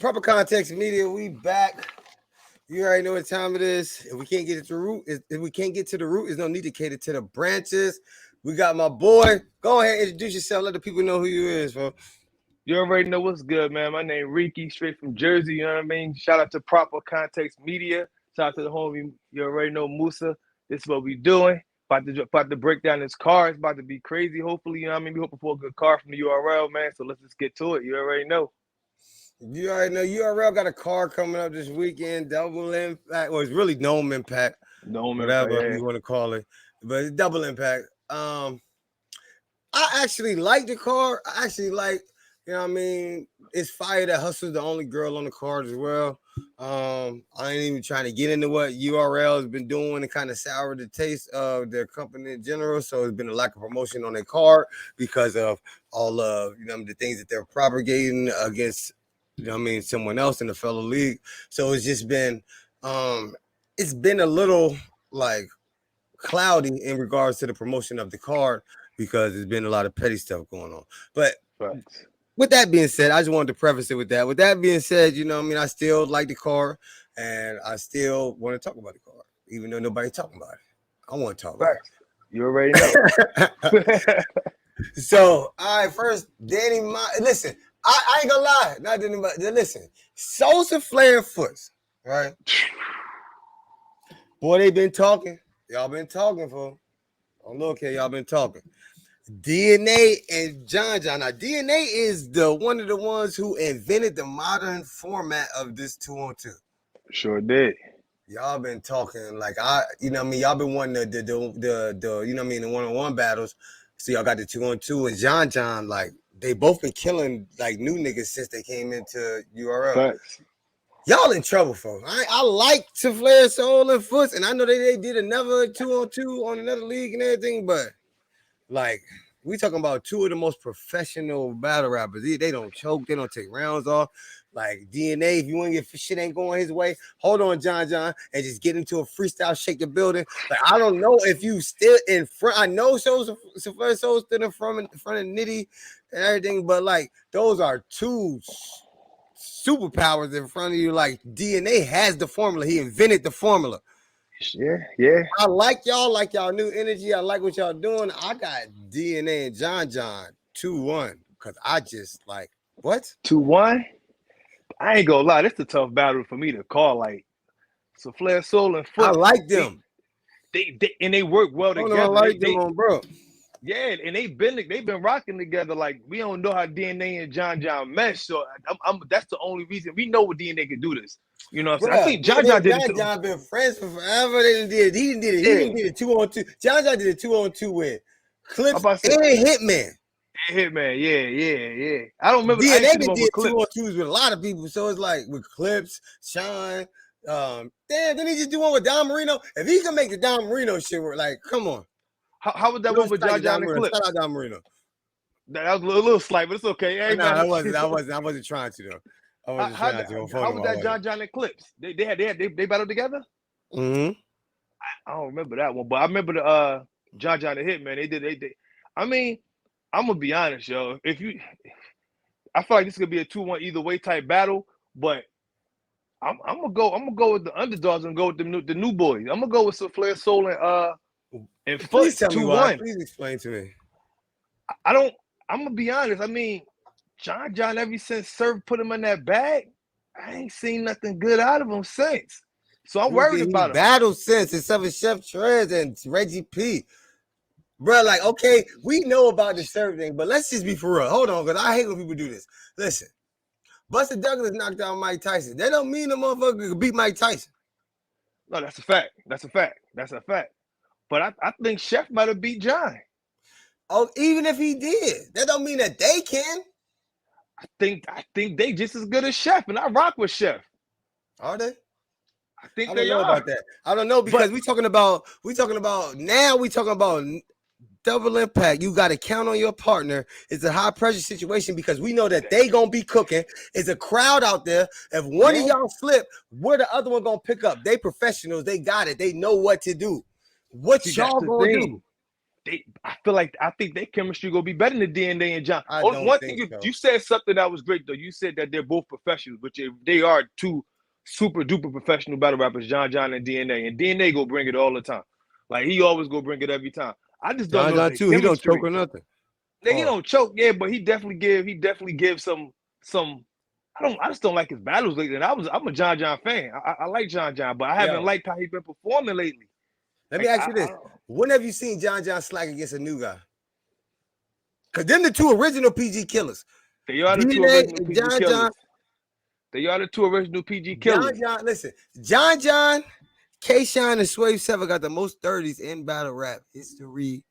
Proper Context Media, we back. You already know what time it is. If we can't get to the root, there's no need to cater to the branches. We got my boy. Go ahead, introduce yourself. Let the people know who you is, bro. You already know what's good, man. My name Ricky, straight from Jersey. You know what I mean? Shout out to Proper Context Media. Shout out to the homie. You already know Musa. This is what we doing. About to break down this car. It's about to be crazy. Hopefully, you know what I mean? We hoping for a good car from the URL, man. So let's just get to it. You already know. You already know URL got a car coming up this weekend. Double impact. Well, it's really Nome impact. Nome, Whatever yeah. you want to call it. But it's double impact. I actually like the car. I actually like, you know what I mean? It's fire that Hustle's the only girl on the card as well. I ain't even trying to get into what URL has been doing and kind of sour the taste of their company in general. So it's been a lack of promotion on their card because of all of the things that they're propagating against someone else in the fellow league. So it's just been it's been a little like cloudy in regards to the promotion of the card because there's been a lot of petty stuff going on. But Facts. with that being said, I just wanted to preface it with that. With that being said, I still like the car and I still want to talk about the car, even though nobody's talking about it. I want to talk about Facts. You already know. it. So, all right, first, Danny, listen, I ain't gonna lie. Not anybody. Listen, Sosa, Flair, and Foots, right? Boy, they been talking. Y'all been talking for. Oh, look here, y'all been talking. DNA and John. Now, DNA is one of the ones who invented the modern format of this 2-on-2. Sure did. Y'all been talking like y'all been wanting the the one-on-one battles. So y'all got the 2-on-2 and John, like they both been killing like new niggas since they came into URL. Facts. Y'all in trouble, folks. I like to Flair, Soul, and Foots, and I know they did another 2-on-2 on another league and everything, but like we talking about two of the most professional battle rappers. They don't choke, they don't take rounds off. Like DNA, if you want to get shit ain't going his way, hold on, John, and just get into a freestyle, shake the building. Like I don't know if you still in front. I know Soul's still in front of Nitty and everything, but like those are two superpowers in front of you. Like DNA has the formula. He invented the formula. Yeah. I like y'all new energy. I like what y'all doing. I got DNA and John 2-1 because I just like what 2-1. I ain't gonna lie. This is a tough battle for me to call. Like, so Flair, Soul, and Foot. I like them. They work well together. I like them, bro. Yeah, and they've been rocking together. Like we don't know how DNA and John mesh. So that's the only reason we know what DNA can do this. You know what I'm saying? I think John did it too. John been friends for forever. He didn't did it. He didn't did it 2-on-2. John did it 2-on-2 with Clips and Hitman. Hitman, yeah. I don't remember. DNA did 2-on-2s with a lot of people. So it's like with Clips, Sean. Didn't he just do one with Don Marino? If he can make the Don Marino shit work, like, come on. How was that one with John and Clips? Shout out Don Marino. That was a little slight, but it's okay. Hey, no, I wasn't trying to though. I wasn't trying to. How was that John and Clips? They battled together? Mm-hmm. I don't remember that one, but I remember the John and Hitman. They. I mean, I'm gonna be honest, yo. I feel like this could be a 2-1 either way type battle, but I'm gonna go with the underdogs and go with the new boys. I'm gonna go with Flair, Soul, and Foot. Please tell me why. 2-1. Please explain to me. I'm gonna be honest. I mean, John, ever since Surf put him in that bag, I ain't seen nothing good out of him since. So I'm worried about him. Battle since except for Chef Trez and Reggie P. Bro, like, okay, we know about the Surf thing, but let's just be for real. Hold on, because I hate when people do this. Listen, Buster Douglas knocked out Mike Tyson. That don't mean the motherfucker could beat Mike Tyson. No, that's a fact. But I think Chef might have beat John. Oh, even if he did, that don't mean that they can. I think they just as good as Chef, and I rock with Chef. Are they? I think I they don't know are. about that. I don't know because we talking about double impact. You got to count on your partner. It's a high pressure situation because we know that they gonna be cooking. It's a crowd out there. If one of y'all slip, where the other one gonna pick up? They professionals. They got it. They know what to do. What y'all gonna do? I think their chemistry gonna be better than DNA and John. I Oh, don't one thing think so. you said something that was great though. You said that they're both professionals, which they are two super duper professional battle rappers, John and DNA. And DNA go bring it all the time. Like he always go bring it every time. I just don't John know if John their too. He don't choke chemistry. or nothing. He Pause. don't choke, yeah, but he definitely give some. I just don't like his battles lately. And I'm a John fan. I like John, but I haven't Yo, liked how he's been performing lately. let me Like ask you this: when have you seen John slack against a new guy? Because them the two original PG killers. they are the two DNA original and PG killers. They are the two original PG killers. Listen, John, K-Shine, and Swave Seven got the most 30s in battle rap history.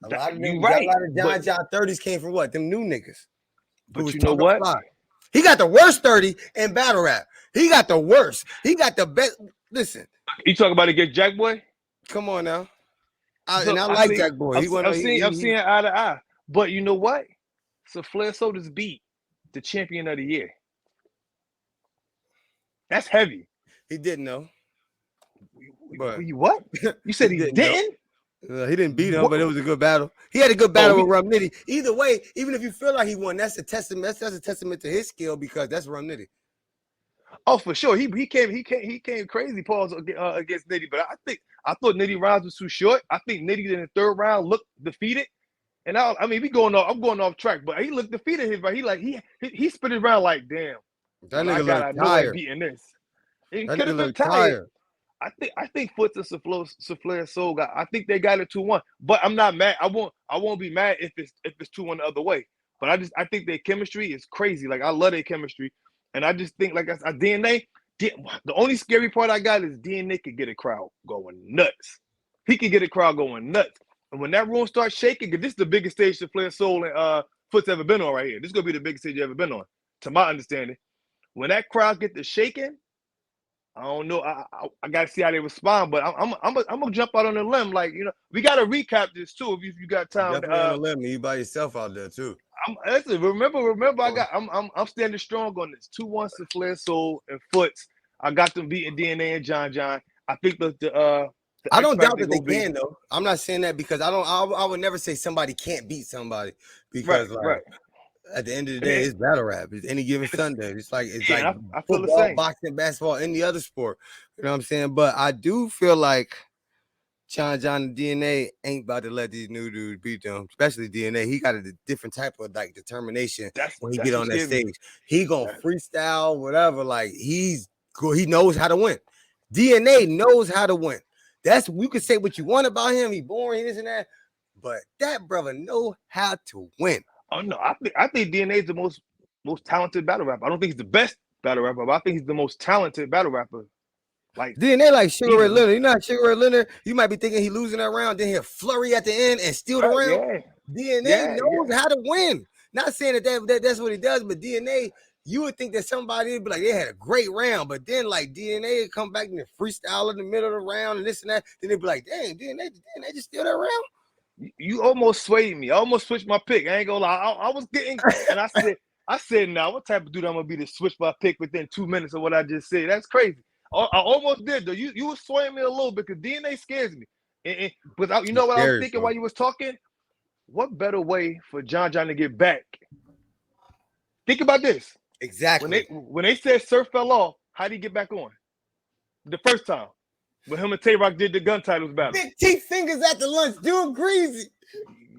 A lot of You them, a right, lot of but 30s came from what? Them new niggas who was you know talking what? fly. He got the worst 30 in battle rap. He got the worst. He got the best. Listen, You talk about against Jack Boy. come on now. And Look, I I like see. Jack Boy. I'm seeing eye to eye. But you know what? So Flair Soda's beat the champion of the year. That's heavy. he didn't know. But What? You said he didn't? He didn't beat him, What? but it was a good battle. He had a good battle Oh, with Rum Nitty. Either way, even if you feel like he won, that's a testament. That's a testament to his skill because that's Rum Nitty. Oh, for sure. He came crazy pause against Nitty, but I thought Nitty rounds was too short. I think Nitty in the third round looked defeated. And I'm going off track, but he looked defeated. He spit it around like, damn. That I nigga looked know I'm tired. beating this. He That could nigga have been looked tired. tired. I think Foots and Souffleur Soul got. I think they got it 2-1. But I'm not mad. I won't be mad if it's 2-1 the other way. But I think their chemistry is crazy. Like I love their chemistry, and I just think like I DNA. The only scary part I got is DNA could get a crowd going nuts. He could get a crowd going nuts. And when that room starts shaking, because this is the biggest stage Souffleur Soul and Foots ever been on right here. This is gonna be the biggest stage you ever been on, to my understanding. When that crowd get to shaking, I don't know. I gotta see how they respond, but I'm gonna jump out on a limb. Like we gotta recap this too if you got time. Definitely on the limb. You by yourself out there too. Remember. I'm standing strong on this. 2-1 Flair Soul and Foots. I got them beating DNA and John. I think the I don't doubt that they can though. I'm not saying that because I would never say somebody can't beat somebody because right. At the end of the day, it's battle rap. It's any given Sunday. It's like I feel football, the same. boxing, basketball, any other sport. You know what I'm saying? But I do feel like John and DNA ain't about to let these new dudes beat them, especially DNA. He got a different type of like determination when he get on that stage. He gonna freestyle, whatever. Like he knows how to win. DNA knows how to win. That's you can say what you want about him. He boring, this and that, but that brother know how to win. Oh no, I think DNA is the most talented battle rapper. I don't think he's the best battle rapper, but I think he's the most talented battle rapper. Like DNA, like Sugar Ray Leonard. You know, Sugar Ray Leonard. You might be thinking he losing that round, then he'll flurry at the end and steal the round. Yeah. DNA knows how to win. Not saying that's what he does, but DNA, you would think that somebody would be like they had a great round, but then like DNA would come back and freestyle in the middle of the round and this and that. Then they'd be like, dang, DNA just steal that round. You almost swayed me. I almost switched my pick. I ain't gonna lie. I was getting, and I said, now what type of dude I'm gonna be to switch my pick within 2 minutes of what I just said? That's crazy. I almost did though. You was swaying me a little bit because DNA scares me. But you know what I was thinking while you was talking? What better way for John to get back? Think about this. Exactly. When they said Surf fell off, how did he get back on? The first time. When him and Tay-Rock did the gun titles battle. Big T fingers at the lunch, doing greasy.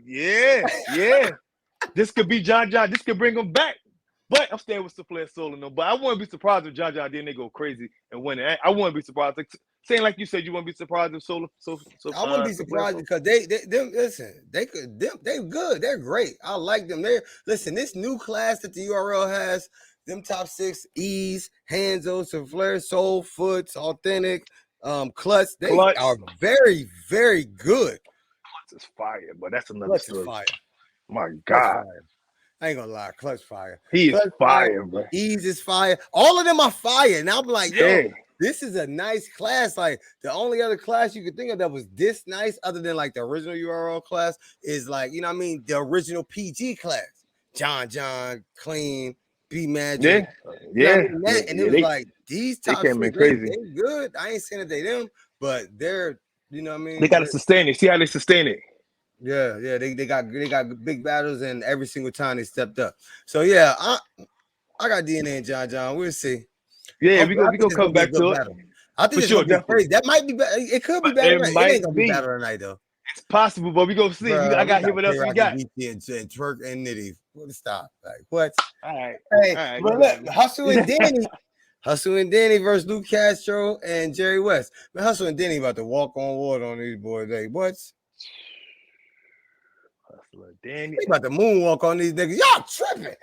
Yeah. This could be John. This could bring him back. But I'm staying with Souffleur Soul and them. But I wouldn't be surprised if John didn't go crazy and win it. I wouldn't be surprised. Like, saying like you said, you wouldn't be surprised if Soul. I wouldn't be surprised because they good. They're great. I like them. Listen, this new class that the URL has, them top 6, Ease, Hanzo, Souffleur, Soul, Foots, Authentic, Clutch, they are very, very good. Clutch is fire, but that's another story. Fire. My God. I ain't gonna lie, Clutch fire. He is fire, bro. Ease is fire. All of them are fire. And I'm like, yo, this is a nice class. Like the only other class you could think of that was this nice, other than like the original URL class, is like, you know what I mean? The original PG class. John, Clean, B Magic. Yeah. You know and it was like these top they good. I ain't saying that they them, but they're, you know what I mean? They gotta sustain it. See how they sustain it. Yeah. They got big battles, and every single time they stepped up. So yeah, I got DNA and John John. We'll see. Yeah, Hopefully, I we think gonna it's gonna come be a back good to it battle. I think for it's sure, gonna be definitely. crazy. That might be. It could be But battle it night. It ain't might gonna be be. battle night though, It's possible, but we gonna see. I bro. We got here. got What K else we Rock and got? BT and Twerk and Nitty. What stop? Like what? All Hey, right, you but got look, me. Hustle and Danny versus Luke Castro and Jerry West. Man, Hustle and Danny about to walk on water on these boys. Like what? Hustler Danny. They about to moonwalk on these niggas. Y'all tripping?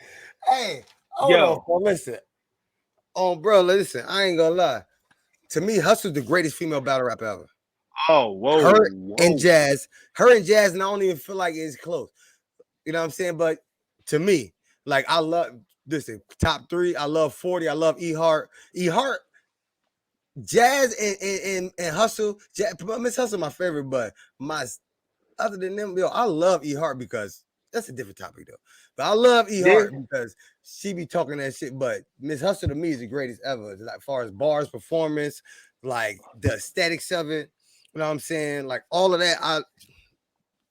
Hey, hold on, Yo. bro. Listen, bro. Listen, I ain't gonna lie. To me, Hustle's the greatest female battle rap ever. Oh, whoa, Her and whoa. Jazz, and I don't even feel like it's close. You know what I'm saying? But to me, like I love listen, top three. I love 40. I love E Heart. E Heart, Jazz and Hustle. Miss Hustle my favorite, but my other than them, yo, I love E Heart because that's a different topic though. But I love E Yeah, Heart because she be talking that shit. But Miss Hustle to me is the greatest ever. Like far as bars, performance, like the aesthetics of it. You know what I'm saying? Like all of that.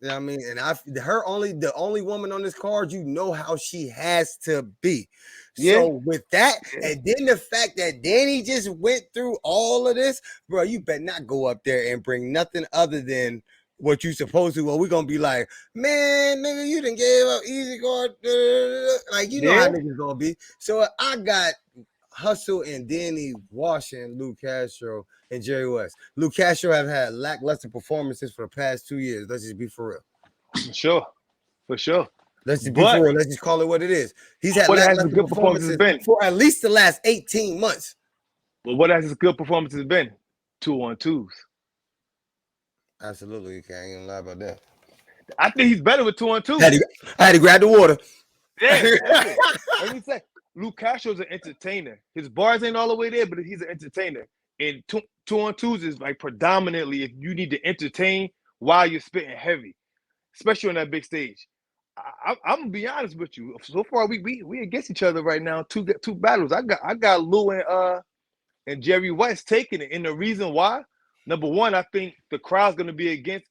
You know what I mean? And the only woman on this card, you know how she has to be. yeah, So with that, yeah. and then the fact that Danny just went through all of this, bro, you better not go up there and bring nothing other than what you supposed to. Well, we're gonna be like, man, nigga, you done gave up easy guard. Like you know how Yeah. niggas gonna be. So I got Hustle and Danny washing Luke Castro and Jerry West. Luke Castro have had lackluster performances for the past 2 years. Let's just be for real. For sure. For sure. Let's just be But for real. Let's just call it what it is. He's had what has the lackluster good performances performances been? for at least the last 18 months. Well, what has his good performances been? 2-on-2s. Absolutely, you can't even lie about that. I think he's better with I had 2-on-2s. to, I had to grab the water. Yeah, listen. Let me say, Luke Castro's an entertainer. His bars ain't all the way there, but he's an entertainer. And two on twos is like predominantly if you need to entertain while you're spitting heavy, especially on that big stage. I'm gonna be honest with you. So far, we against each other right now. Two battles. I got Lou and Jerry West taking it, and the reason why. Number one, I think the crowd's gonna be against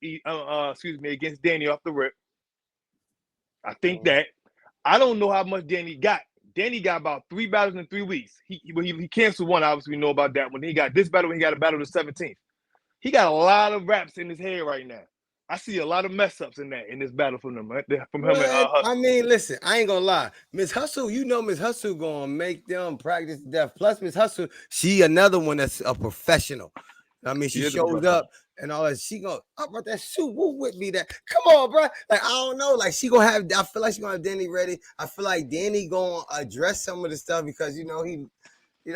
Danny off the rip. I think that. I don't know how much Danny got. Danny got about 3 battles in 3 weeks. He canceled one. Obviously, we know about that one. He got this battle. He got a battle the 17th. He got a lot of raps in his head right now. I see a lot of mess ups in this battle from him, from him and What? I Hustle. mean, listen, I ain't gonna lie. Miss Hustle, you know Miss Hustle gonna make them practice to death. Plus, Miss Hustle, she another one that's a professional. I mean, She she is a shows professional. up and all that. She gonna up about that suit. Woo with me that. Come on, bro. Like I don't know. Like she gonna have. I feel like she gonna have Danny ready. I feel like Danny gonna address some of the stuff because he. You know what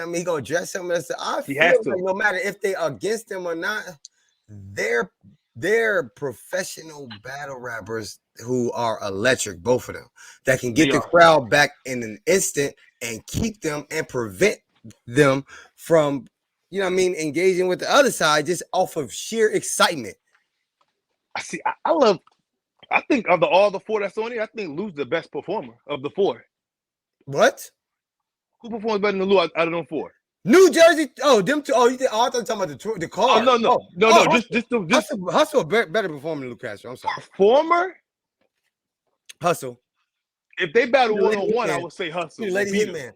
I mean? He gonna address some of that stuff. I He feel has like to. no matter if they against him or not, they're they're professional battle rappers who are electric, both of them, that can get They the are. crowd back in an instant and keep them and prevent them from, you know what I mean, engaging with the other side just off of sheer excitement. I see. I love. I think of all the four that's on here, I think Lou's the best performer of the four. What? Who performs better than Lou out of them four? New Jersey. Oh, them two. Oh, oh I thought you were talking about the Oh card. no no Oh, no oh, no. Just Hustle better performer than Luke Castro. I'm sorry. performer. Hustle. If they She battle the one lady on one, I hitman. would say She the Hustle will lady beat him. hitman.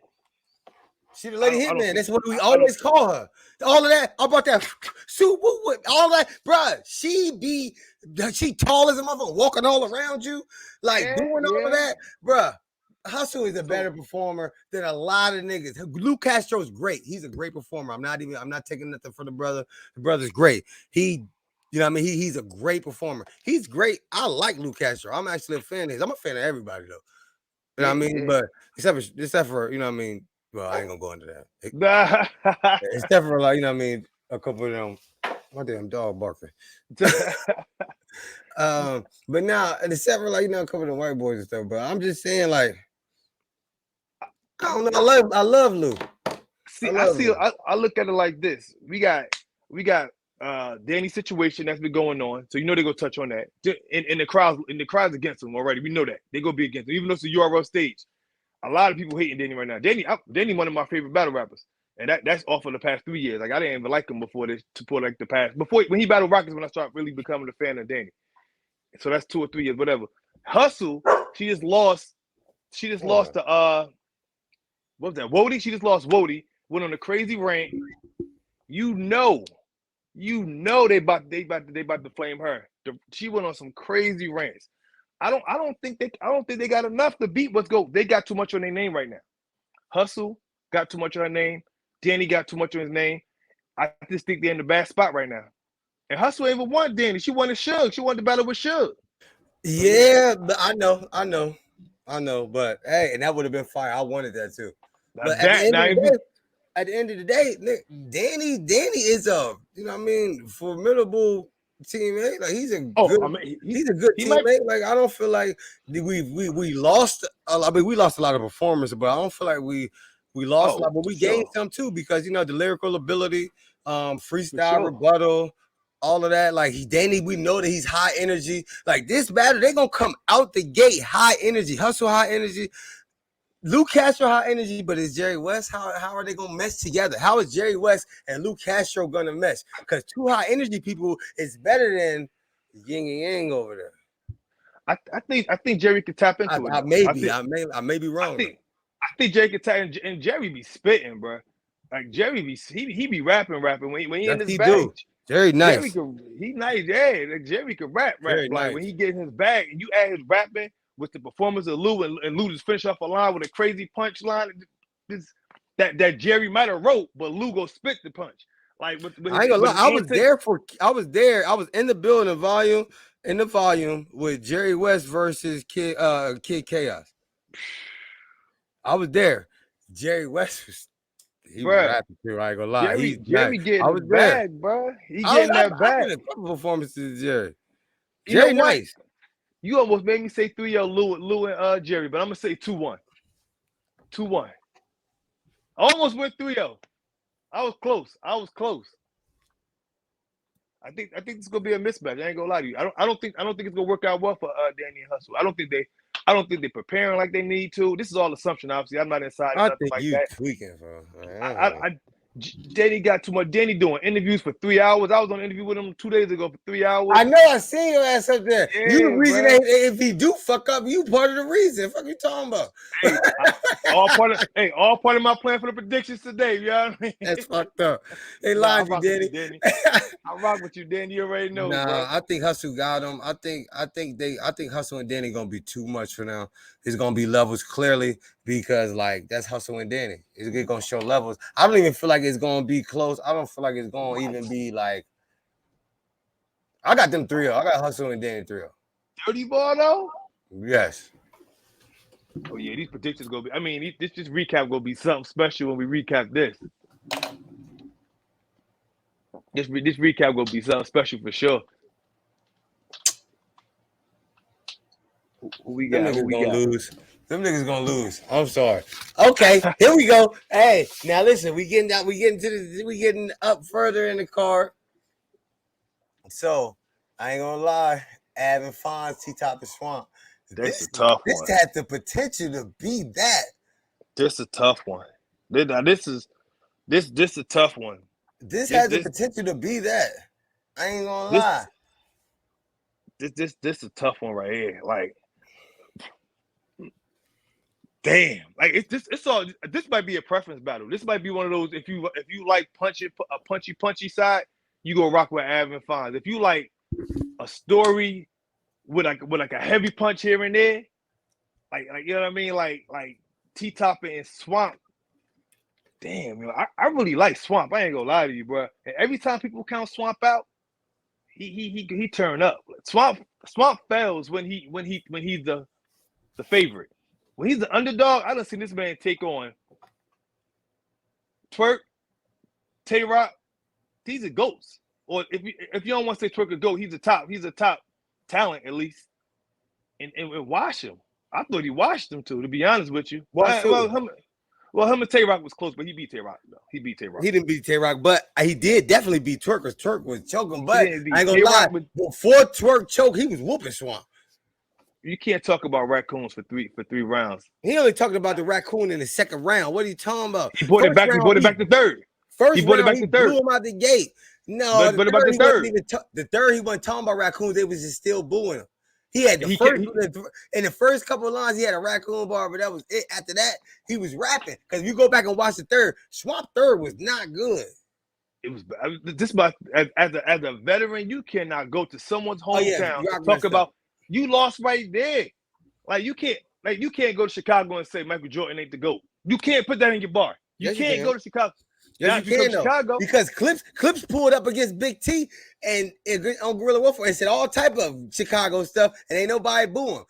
She the lady I don't hitman. think That's what we I don't always call her. All of that. I brought that suit. All that, bruh. She tall as a motherfucker, walking all around you, like yeah, doing all of yeah. that, bruh. Hustle is a So better performer than a lot of niggas. Luke Castro's great. He's a great performer. I'm not taking nothing from the brother. The brother's great. You know what I mean? He's a great performer. He's great. I like Luke Castro. I'm actually a fan of his. I'm a fan of everybody though. You know what I yeah, mean? yeah. But except for, you know what I mean? Well, I ain't gonna go into that. Nah. Except for like, you know what I mean, a couple of them. My damn dog barking. But now except for like, you know, a couple of them white boys and stuff. But I'm just saying, like, I don't know. I love Lou. I See, love Lou. I look at it like this. We got Danny's situation that's been going on. So you know they're gonna touch on that. And the crowd's against him already. We know that. They're gonna be against him. Even though it's a URL stage. A lot of people hating Danny right now. Danny one of my favorite battle rappers. And that's off of the past 3 years. Like I didn't even like him before this, to put like the past before when he battled Rockets when I started really becoming a fan of Danny. So that's 2 or 3 years, whatever. Hustle, she just lost. She just lost Hold to what was that? Wody. She just lost Wody. Went on a crazy rant. You know they about to flame her. She went on some crazy rants. I don't think they got enough to beat what's go. They got too much on their name right now. Hustle got too much on her name. Danny got too much on his name. I just think they're in the bad spot right now. And Hustle ain't even won Danny. She won the Suge. She won the battle with Suge. So yeah, Yeah, but I know. But hey, and that would have been fire. I wanted that too. now But that now if you, at the end of the day, Danny is a what I mean formidable teammate. Like I mean he's a good he might teammate. Like I don't feel like we lost. I mean, we lost a lot of performance, but I don't feel like we lost a lot. But for we gained sure some too because the lyrical ability, for freestyle sure. rebuttal. All of that, like Danny, we know that he's high energy. Like this battle, they're gonna come out the gate high energy, hustle high energy. Luke Castro high energy, but is Jerry West? How are they gonna mesh together? How is Jerry West and Luke Castro gonna mesh? Because two high energy people is better than yin and yang over there. I think Jerry could tap into it I though. may be, I may be I wrong though. think I think Jerry could tap and Jerry be spitting, bro. Like Jerry be he be rapping when he in Yes, his he bag. do. Jerry Jerry nice. could he nice, yeah. Like Jerry could rap. Jerry Like when nice. he get in his bag and you add his rapping with the performance of Lou and Lou just finish off a line with a crazy punch line. That Jerry might have wrote, but Lou go spit the punch. Like with I ain't gonna lie. his I was antics. there. I was in the building volume with Jerry West versus Kid Chaos. I was there. Jerry West he was Bruh, rapping too. I ain't gonna lie. He's nice. Jerry getting I his was there. bag, bro. He getting that I've been bag. in a couple performances. Jerry. You know Jerry what? nice. You almost made me say 3-0 Lou and Jerry, but I'm gonna say 2-1. 2-1. I almost went 3-0. I was close. I think this is gonna be a mismatch. I ain't gonna lie to you. I don't think it's gonna work out well for Danny and Hustle. I don't think they're preparing like they need to. This is all assumption, obviously. I'm not inside I nothing think like you that. tweaking, bro. Danny got too much. Danny doing interviews for 3 hours. I was on an interview with him 2 days ago for 3 hours. I know I seen your ass up there. You the Yeah, reason bro. if he do fuck up, you part of the reason. Fuck you talking about? Hey, all part of my plan for the predictions today. You know what I mean? That's fucked up. They Nah, I lied to rock you, with you, Danny. Danny. I rock with you, Danny. You already know, bro. Nah, I think Hustle got him. I think Hustle and Danny gonna be too much for now. It's gonna be levels clearly because like that's Hustle and Danny. It's gonna show levels. I don't even feel like it's gonna be close. I don't feel like it's gonna even be like. I got them 3-0. I got Hustle and Danny 3-0. Dirty ball though. Yes. Oh yeah, these predictions gonna be. I mean, this recap gonna be something special when we recap this. This recap gonna be something special for sure. Who we Them got? Who niggas we gonna got? lose. Them niggas gonna lose. I'm sorry. Okay, here we go. Hey, now listen, we getting up further in the card. So I ain't gonna lie, Avin Fonz, T-Top and Swamp. That's a tough This one. had the potential to be that. This is a tough one. This is a tough one. This had the potential to be that. I ain't gonna lie. This is a tough one right here. Like, damn. Like it's all. This might be a preference battle. This might be one of those. If you like a punchy side, you go rock with Avin Fonz. If you like a story with like a heavy punch here and there, like you know what I mean, like T-Top and Swamp. Damn, I really like Swamp. I ain't gonna lie to you, bro. And every time people count Swamp out, he turn up. Swamp fails when he's the favorite. When he's the underdog, I done seen this man take on Twerk, Tay Rock. These are goats. Or if you don't want to say Twerk a goat, he's a top talent at least. And wash him. I thought he washed him too, to be honest with you. Him and Tay Rock was close, but he beat Tay Rock though. He beat Tay Rock. He didn't beat Tay Rock, but he did definitely beat Twerk because Twerk was choking. But I ain't gonna lie, before Twerk choked, he was whooping Swamp. You can't talk about raccoons for three rounds. He only talking about the raccoon in the second round. What are you talking about? He brought it back to third. First round, he blew him out the gate. No, but about the third. The third, he wasn't talking about raccoons. They was just still booing him. He had the He first can't. in the first couple of lines. He had a raccoon bar, but that was it. After that, he was rapping. Because if you go back and watch the third, Swamp Third was not good. It was this. About as a veteran, you cannot go to someone's Oh yeah, hometown and Rock talk messed up. about you lost right there. Like you can't go to Chicago and say Michael Jordan ain't the GOAT. You can't put that in your bar. You Yes, you can't can. go to Chicago. Yes, Now you if you come can to though, Chicago, because Clips pulled up against Big T and on Gorilla Warfare and said all type of Chicago stuff, and ain't nobody boo him.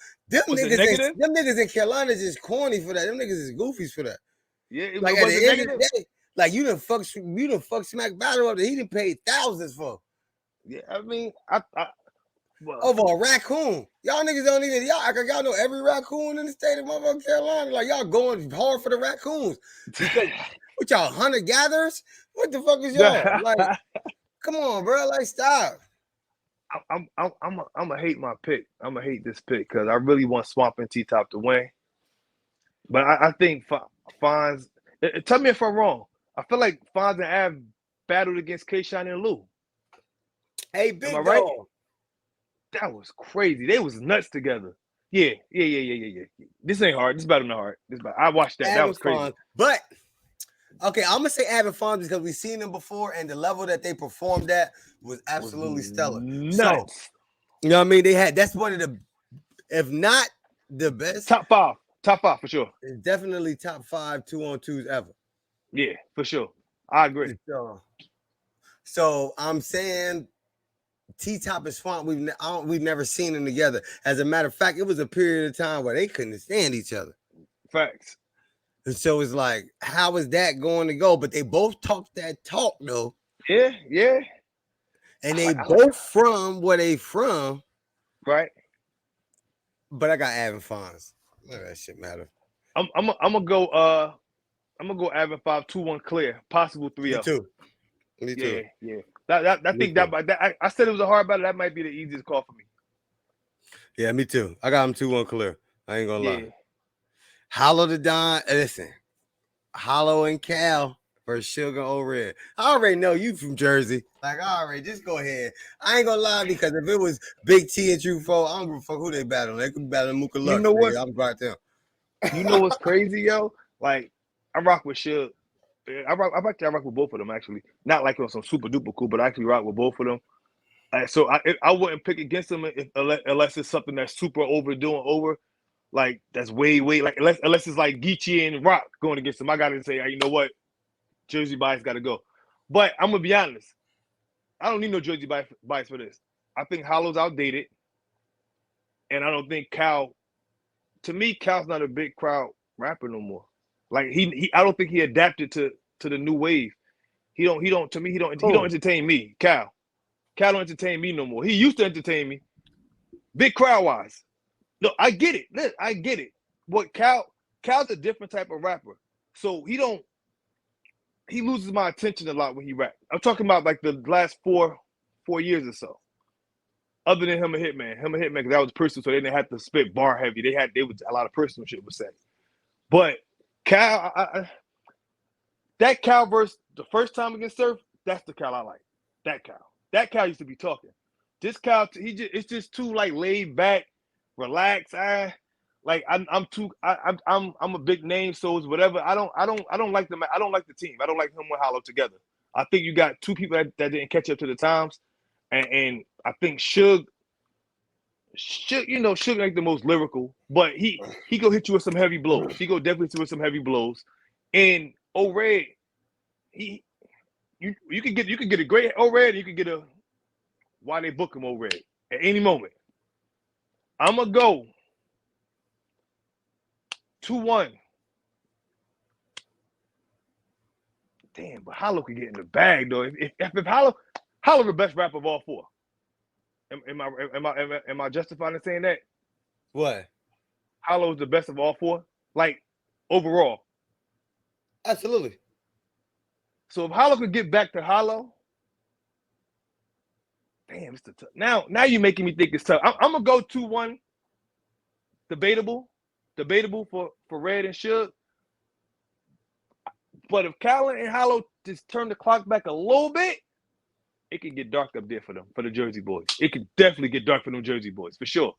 was it negative? Them niggas in Carolina is just corny for that. Them niggas is goofies for that. Yeah, Like at was it the end of negative? the day, like you done fuck Smack Battle up that he done paid thousands for Yeah, I mean, well, over a raccoon. Y'all niggas don't even y'all know every raccoon in the state of motherfucking Carolina. Like y'all going hard for the raccoons because what y'all hunter gatherers? What the fuck is y'all like? Come on, bro. Like, stop. I'm gonna hate my pick. I'm gonna hate this pick because I really want Swamp and T Top to win. But I think Fonz. Tell me if I'm wrong. I feel like Fonz and Av battled against K-Shine and Lou. Hey, Am I big right? dog. That was crazy. They was nuts together. Yeah. This ain't hard. This better than hard. I watched that. That Having was crazy. fun. But, okay, I'm going to say having fun because we've seen them before and the level that they performed at was absolutely stellar. So, Nuts. you know what I mean? That's one of the, if not the best, Top five for sure. it's definitely top 5 2-on-2s ever. Yeah, for sure. I agree. So I'm saying T Top and Swamp, we've never seen them together. As a matter of fact, it was a period of time where they couldn't stand each other. Facts. And so it's like, how is that going to go? But they both talk that talk though. Yeah. And they both from where they from. Right. But I got Avin Fonz. None of that shit matter. I'm gonna go Avin 5-2-1 clear. Possible 3-0. Me too. Yeah. I think that I said it was a hard battle. That might be the easiest call for me. Yeah, me too. I got him 2-1 clear. I ain't gonna lie. Yeah. Hollow the Don. Listen, Hollow and Cal versus Sugar O Red. I already know you from Jersey. Like, all right, just go ahead. I ain't gonna lie because if it was Big T and True Four, I don't give a fuck who they battle. They could battle Mooka Lux. You know what? I'm right there. You know what's crazy, yo? Like, I rock with Suge. I rock with both of them actually. Not like on some super duper cool, but I actually rock with both of them. So I wouldn't pick against them unless it's something that's super over. Like that's way like unless it's like Geechee and Rock going against them. I gotta say, you know what, Jersey bias got to go. But I'm gonna be honest, I don't need no Jersey bias for this. I think Hollow's outdated, and I don't think Cal. To me, Cal's not a big crowd rapper no more. Like I don't think he adapted to the new wave. He don't entertain me. Cal don't entertain me no more. He used to entertain me, big crowd wise. No, I get it. I get it. What Cal's a different type of rapper. So he loses my attention a lot when he rap. I'm talking about like the last 4 years or so. Other than him and Hitman, because that was personal, so they didn't have to spit bar heavy. They was a lot of personal shit was said. But Cal, that Cal verse the first time against Surf, that's the Cal I like. That Cal used to be talking. This Cal, it's just too like laid back, relaxed. I'm a big name, so it's whatever. I don't like them. I don't like the team. I don't like him with Hollow together. I think you got two people that didn't catch up to the times, and I think Suge, Suge ain't the most lyrical, but he go hit you with some heavy blows. He go definitely hit you with some heavy blows. And O-Red, you could get a great O-Red, you could get a why they book him O-Red at any moment. I'm gonna go 2-1. Damn, but Hollow could get in the bag though. If Hollow the best rapper of all four. Am I justified in saying that? What? Hollow is the best of all four, like overall. Absolutely. So if Hollow could get back to Hollow, damn, it's now you're making me think it's tough. I'm gonna go 2-1. Debatable for Red and Suge. But if Callan and Hollow just turn the clock back a little bit, it could get dark up there for them, for the Jersey boys. It could definitely get dark for them Jersey boys, for sure.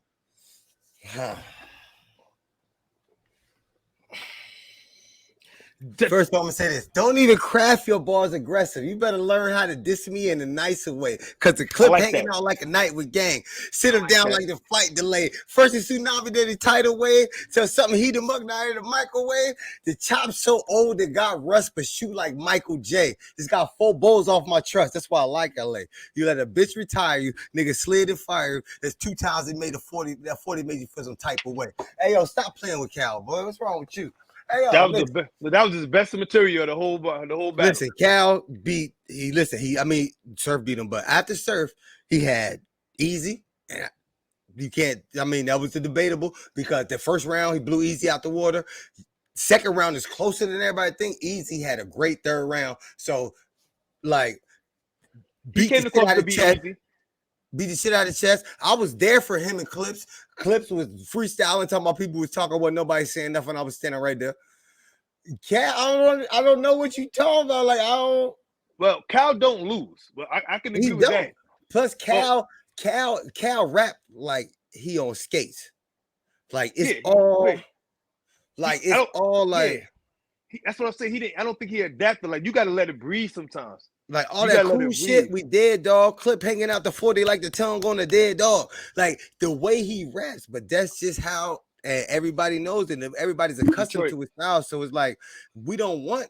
First of all, I'm gonna say this: don't even craft your bars aggressive. You better learn how to diss me in a nicer way. Cause the I clip like hanging that. out like a night with gang. Sit I him like down that. like the flight delay. First it's Nome did the tidal wave. Till something heat him up now in the microwave. The chop's so old it got rust, but shoot like Michael J. It's got 4 bowls off my trust. That's why I like LA. You let a bitch retire you, nigga slid and fired. There's 2 times it made a 40. That 40 made you feel some type of way. Hey yo, stop playing with Cal, boy. What's wrong with you? Hey That yo, was the listen. best. That was his best material. The whole battle. Listen, Cal beat I mean Surf beat him, but after Surf, he had Easy. And you can't, I mean, that was the debatable because the first round he blew Easy out the water. Second round is closer than everybody think. Easy had a great third round. So like He beat came the the shit closest out to of be chest. easy. Beat the shit out of chest. I was there for him and Clips. Clips was freestyling, talking about people was talking about nobody saying nothing. I was standing right there. Cal, I don't know what you talking about. Like I don't. Well, Cal don't lose. Well, I can He agree with that. don't. Plus, But Cal rap like he on skates. Like yeah, I it's don't. all Yeah, like that's what I'm saying. He didn't. I don't think he adapted. Like you got to let it breathe sometimes. all You that got to let cool it shit. breathe. We dead dog clip hanging out the 40 like the tongue on the dead dog. Like the way he raps, but that's just how and everybody knows it. And everybody's accustomed Detroit. to his style. So it's like we don't want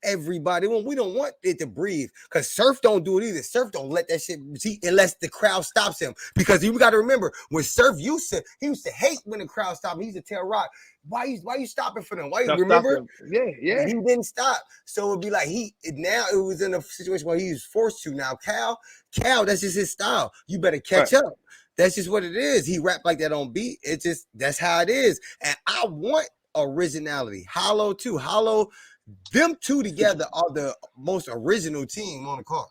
everybody. We don't want it to breathe because Surf don't do it either. Surf don't let that shit see unless the crowd stops him. Because you got to remember when Surf he used to hate when the crowd stopped him. He used to tell Rock, why you stopping for them? Why you Stop remember? him. Yeah, yeah. He didn't stop. So it'd be like now it was in a situation where he was forced to. Now Cal, that's just his style. You better Right. catch up. That's just what it is. He rap like that on beat. It's just that's how it is. And I want originality. Hollow too. Hollow, them two together are the most original team on the card.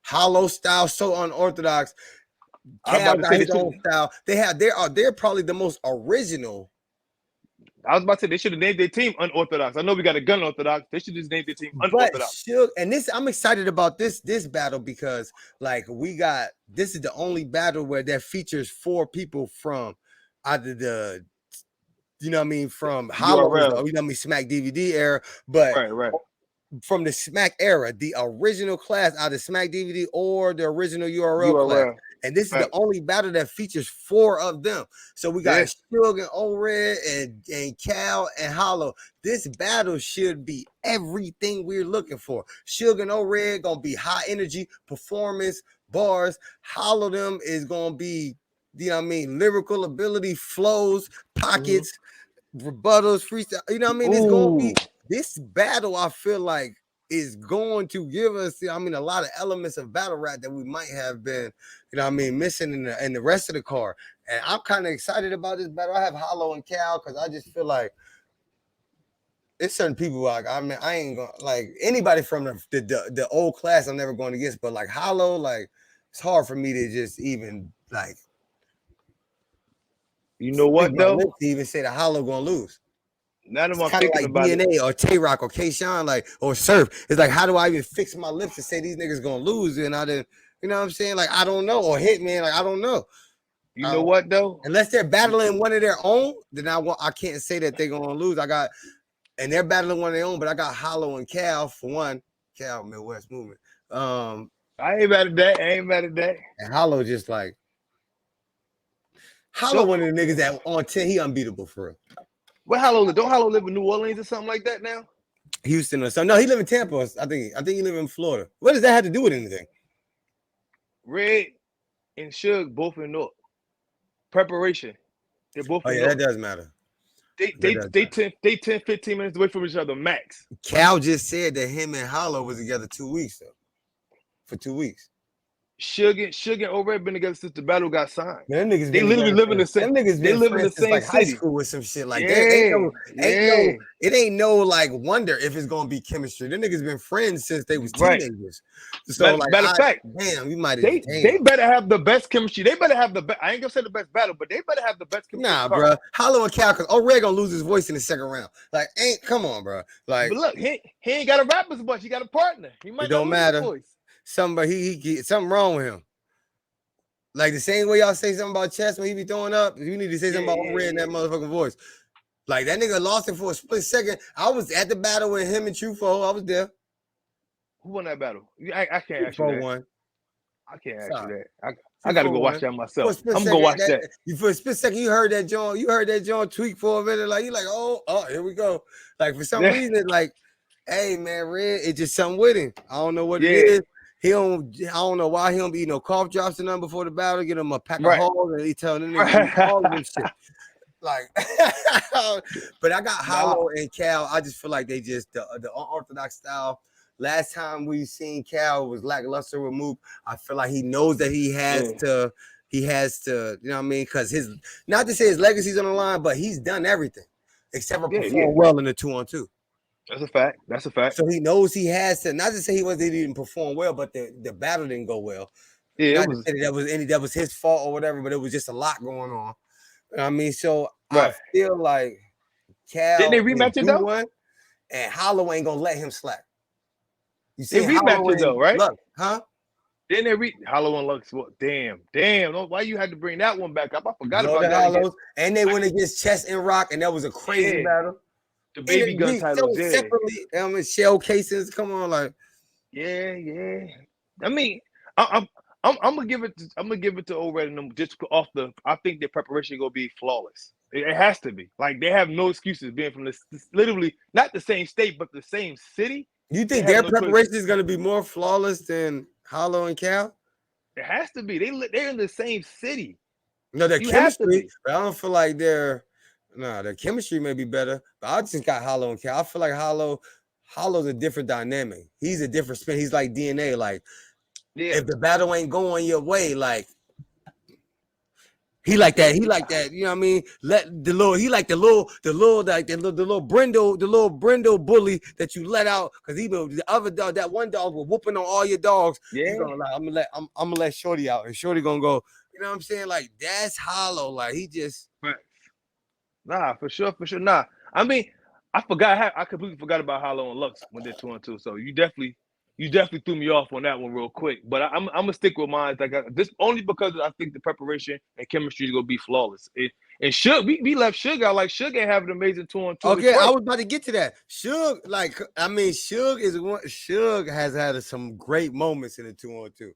Hollow style, so unorthodox. I was Cal about to got say they his should. own style. They're probably the most original. I was about to say they should have named their team unorthodox. I know we got a gun orthodox. They should just name their team But unorthodox. Suge, and this I'm excited about this battle because like this is the only battle where that features 4 people from either the from Hollow's URL. Smack DVD era, but Right, right. from the Smack era, the original class, either Smack DVD or the original URL class. URL. And this is the Right. only battle that features 4 of them. So we got Yeah. Suge and O-Red and Cal and Hollow. This battle should be everything we're looking for. Suge and O-Red gonna be high energy, performance, bars. Hollow them is gonna be, lyrical ability, flows, Mm-hmm. pockets, rebuttals, freestyle. It's gonna be Ooh. this battle. I feel like is going to give us, a lot of elements of battle rap that we might have been, missing in the rest of the car. And I'm kind of excited about this battle. I have Hollow and Cal because I just feel like it's certain people like I ain't gonna like anybody from the old class I'm never going against, but like Hollow, like it's hard for me to just even like You know fix what my though? lips to even say that Hollow gonna lose. Now that It's I'm kind of thinking like about it, DNA or Tay Rock or K Sean, like or Surf. It's like, how do I even fix my lips to say these niggas gonna lose? And I didn't, you know what I'm saying? Like, I don't know. Or Hitman, like I don't know. you know what though? Unless they're battling one of their own, then I can't say that they're gonna lose. And they're battling one of their own, but I got Hollow and Cal for one. Cal Midwest Movement. I ain't mad at that. I ain't mad at that. And Hollow just like Hollow So one of the niggas that on 10, he unbeatable for real. where Hollow live? Don't Hollow live in New Orleans or something like that now? Houston or something. No, he live in Tampa. I think he live in Florida. What does that have to do with anything? Red and Suge both in North. Preparation. They're both Oh in yeah, that North. does matter. They That they does they matter. 10, 15 minutes away from each other max. Cal just said that him and Hollow was together 2 weeks though. For 2 weeks. Suge and O-Red been together since the battle got signed. Man, them niggas They been literally together live in the since same. them niggas They been live in the friends since same like high city. school or some shit. Like there Yeah, yeah. it ain't no like wonder if it's gonna be chemistry. Them niggas been friends since they was Right. teenagers. So like Matter of fact, damn, you might have they better have the best chemistry. They better have the best. I ain't gonna say the best battle, but they better have the best chemistry on the Nah, card. bro. Hollow and Cal, cause O'Reilly gonna lose his voice in the second round. Like, come on, bro. Like, But look, he ain't got a rap as much. He got a partner. He it might not don't lose his matter. voice. Something wrong with him. Like the same way y'all say something about Chess when he be throwing up, you need to say something about Red in that motherfucking voice. Like that nigga lost it for a split second. I was at the battle with him and Trufo. I was there. Who won that battle? I can't ask you Trufo that. won. I can't ask you Sorry. that. I got to go watch that For myself. a split I'm gonna second, go watch that. For a split second, you heard that joint tweak for a minute. Like you like, oh, here we go. Like for some reason, like, hey man, Red, it's just something with him. I don't know what it is. I don't know why he don't be eating no cough drops or nothing before the battle. Get him a pack of hogs and he telling them niggas eat all of them shit. Like, but I got Hollow and Cal. I just feel like they just the unorthodox style. Last time we seen Cal was lackluster with Mook. I feel like he knows that he has to, you know what I mean? Because his, not to say his legacy's on the line, but he's done everything except for perform well in the 2-on-2. That's a fact. That's a fact. So he knows he has to, not to say he didn't perform well, but the battle didn't go well. Yeah, not to say that was his fault or whatever, but it was just a lot going on. I mean, so I feel like Cal didn't they rematch it though? One, and Hollow ain't gonna let him slack. You see, they rematch it though, right? Lux, huh? Didn't they Hollow and Lux? Well, damn! Why you had to bring that one back up? I forgot about that. Hollows, and they went against Chess and Rock, and that was a crazy battle. The baby gun titles, separately. I mean, shell casings. Come on, like, yeah. I mean, I'm gonna give it. I'm gonna give it to O'Red and them just off the. I think their preparation gonna be flawless. It has to be. Like they have no excuses being from this literally not the same state, but the same city. You think their preparation is gonna be more flawless than Hollow and Cal? It has to be. They're in the same city. No, their chemistry. But I don't feel like their chemistry may be better. But I just got Hollow and Cal. I feel like Hollow's a different dynamic. He's a different spin. He's like DNA. Like, if the battle ain't going your way, like he like that. You know what I mean? He like the little Brindle bully that you let out because the other dog, that one dog was whooping on all your dogs. Yeah, I'm gonna let Shorty out, and Shorty gonna go. You know what I'm saying? Like that's Hollow. Like he just. Nah, for sure. Nah, I mean, I completely forgot about Hollow and Lux when they're 2-on-2. So you definitely threw me off on that one real quick. But I'm gonna stick with mine. Like this only because I think the preparation and chemistry is gonna be flawless. And Suge, we left Suge out. Like Suge ain't have an amazing 2-on-2. Okay, I was about to get to that. Suge, Suge has had some great moments in the 2-on-2.